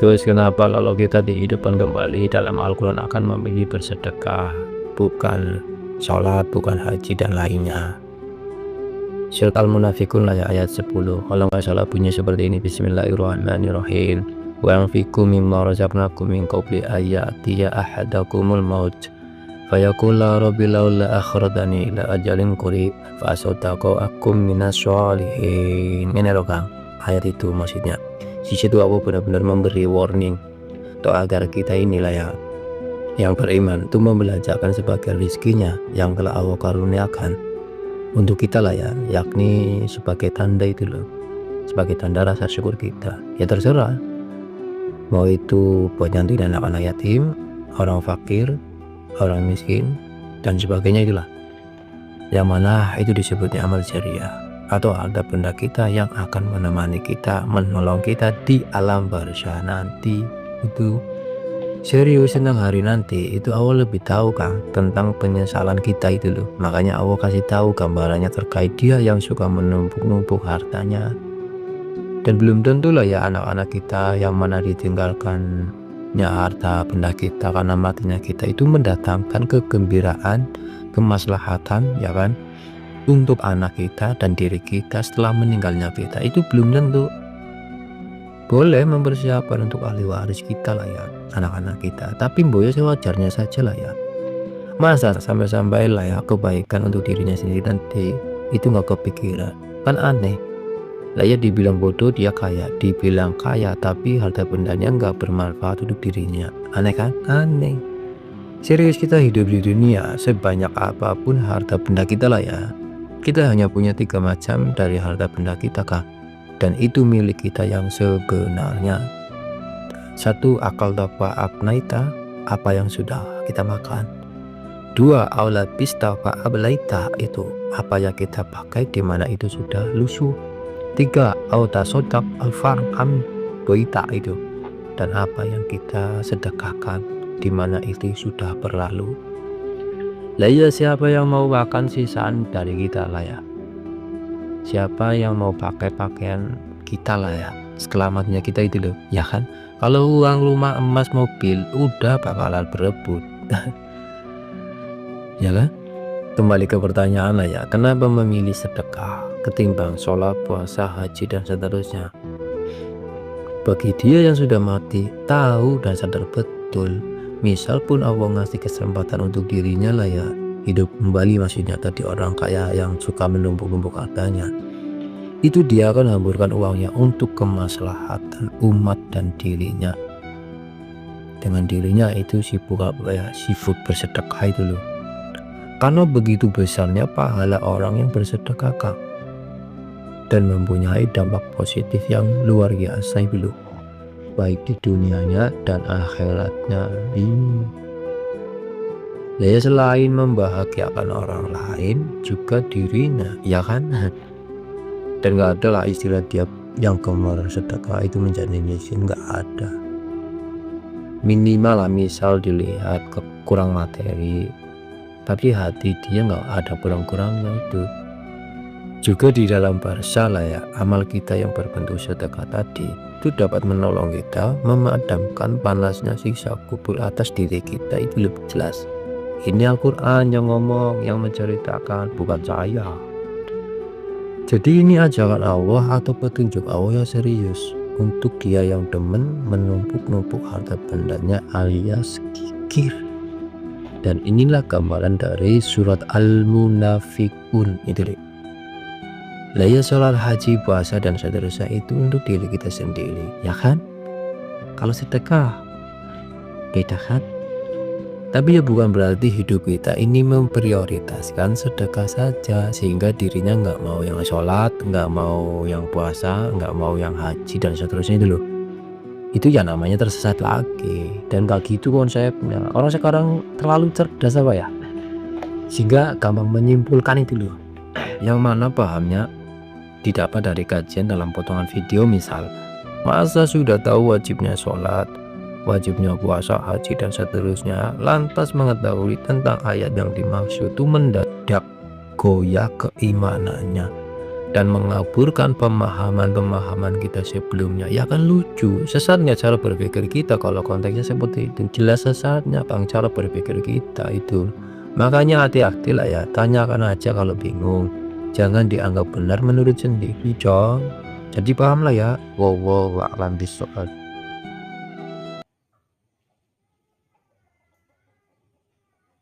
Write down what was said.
Terus kenapa kalau kita dihidupkan kembali dalam Al-Quran akan memilih bersedekah, bukan sholat, bukan haji dan lainnya? Surat Al-Munafikun ayat 10, kalau nggak salah bunyi seperti ini. Bismillahirrahmanirrahim. Wa anfiqu mimma razaqnakum min qabli ayatiya ahadakumul maut fayaqul la rabbi laula akhradani ila ajalin qarib fa asaddaqu akum minas sholihin. Ini loh Kang, ayat itu maksudnya. Di situ Allah benar-benar memberi warning atau agar kita inilah yang beriman itu membelanjakan sebagian rizkinya yang telah Allah karuniakan untuk kita lah ya, yakni sebagai tanda itu loh, sebagai tanda rasa syukur kita. Ya terserah, mau itu buat nyantuin anak-anak yatim, orang fakir, orang miskin dan sebagainya, itulah yang mana itu disebutnya amal jariah atau harta benda kita yang akan menemani kita, menolong kita di alam barzah nanti. Itu serius tentang hari nanti, itu Allah lebih tahu Kang tentang penyesalan kita itu loh. Makanya Allah kasih tahu gambarannya terkait dia yang suka menumpuk-numpuk hartanya. Dan belum tentulah ya anak-anak kita yang mana ditinggalkannya harta benda kita karena matinya kita itu mendatangkan kegembiraan, kemaslahatan ya kan, untuk anak kita dan diri kita setelah meninggalnya kita. Itu belum tentu. Boleh mempersiapkan untuk ahli waris kita lah ya, anak-anak kita, tapi boya sewajarnya saja lah ya. Masa sampai-sampai lah ya kebaikan untuk dirinya sendiri nanti itu nggak kepikiran, kan aneh lah ya. Dibilang bodoh dia kaya, dibilang kaya tapi harta bendanya nggak bermanfaat untuk dirinya. Aneh kan? Aneh. Serius, kita hidup di dunia sebanyak apapun harta benda kita lah ya, kita hanya punya 3 macam dari harta benda kita Kak, dan itu milik kita yang sebenarnya. 1. Akal tafa abnaita, apa yang sudah kita makan. 2. Aula pista fa ablaita, itu apa yang kita pakai di mana itu sudah lusuh. 3. Auta sodak alfar am boita, itu dan apa yang kita sedekahkan di mana itu sudah berlalu. Lah ya, siapa yang mau makan sisaan dari kita lah ya, siapa yang mau pakai pakaian kita lah ya setelah matinya kita itu loh ya kan. Kalau uang, rumah, emas, mobil udah bakalan berebut ya kan. Kembali ke pertanyaan lah ya, kenapa memilih sedekah ketimbang sholat, puasa, haji dan seterusnya? Bagi dia yang sudah mati, tahu dan sadar betul, misal pun Allah ngasih kesempatan untuk dirinya lah ya hidup kembali, maksudnya tadi orang kaya yang suka menumpuk-numpuk hartanya, itu dia akan hamburkan uangnya untuk kemaslahatan umat dan dirinya. Dengan dirinya itu sibuk apa ya, sibuk bersedekah itu loh. Karena begitu besarnya pahala orang yang bersedekah Kang, dan mempunyai dampak positif yang luar biasa itu loh, baik di dunianya dan akhiratnya. Ya selain membahagiakan orang lain juga dirinya ya kan. Dan gak ada lah istilah dia yang gemar sedekah itu menjadi miskin, gak ada. Minimal lah misal dilihat kurang materi, tapi hati dia nggak ada kurang-kurangnya itu. Juga di dalam barzah lah ya, amal kita yang berbentuk sedekah tadi itu dapat menolong kita memadamkan panasnya siksa kubur atas diri kita. Itu lebih jelas. Ini Al-Quran yang ngomong, yang menceritakan, bukan saya. Jadi ini ajaran Allah atau petunjuk Allah yang serius untuk dia yang demen menumpuk-numpuk harta bendanya alias kikir. Dan inilah gambaran dari surat Al-Munafikun itu deh. Lah ya, sholat, haji, puasa dan seterusnya itu untuk diri kita sendiri ya kan. Kalau sedekah kita kan, tapi ya bukan berarti hidup kita ini memprioritaskan sedekah saja sehingga dirinya nggak mau yang sholat, nggak mau yang puasa, nggak mau yang haji dan seterusnya itu loh. Itu ya namanya tersesat lagi, dan gak gitu konsepnya. Orang sekarang terlalu cerdas apa ya, sehingga gampang menyimpulkan itu loh, yang mana pahamnya didapat dari kajian dalam potongan video. Misal, masa sudah tahu wajibnya sholat, wajibnya puasa, haji dan seterusnya, lantas mengetahui tentang ayat yang dimaksud itu mendadak goyah keimanannya. dan mengaburkan pemahaman-pemahaman kita sebelumnya, ya kan lucu. Sesatnya cara berpikir kita kalau konteksnya seperti itu. Jelas sesatnya Bang cara berpikir kita itu. Makanya hati-hati lah ya, tanyakan aja kalau bingung. Jangan dianggap benar menurut sendiri, Cong. Jadi paham lah ya. Wallahu a'lam bishawab.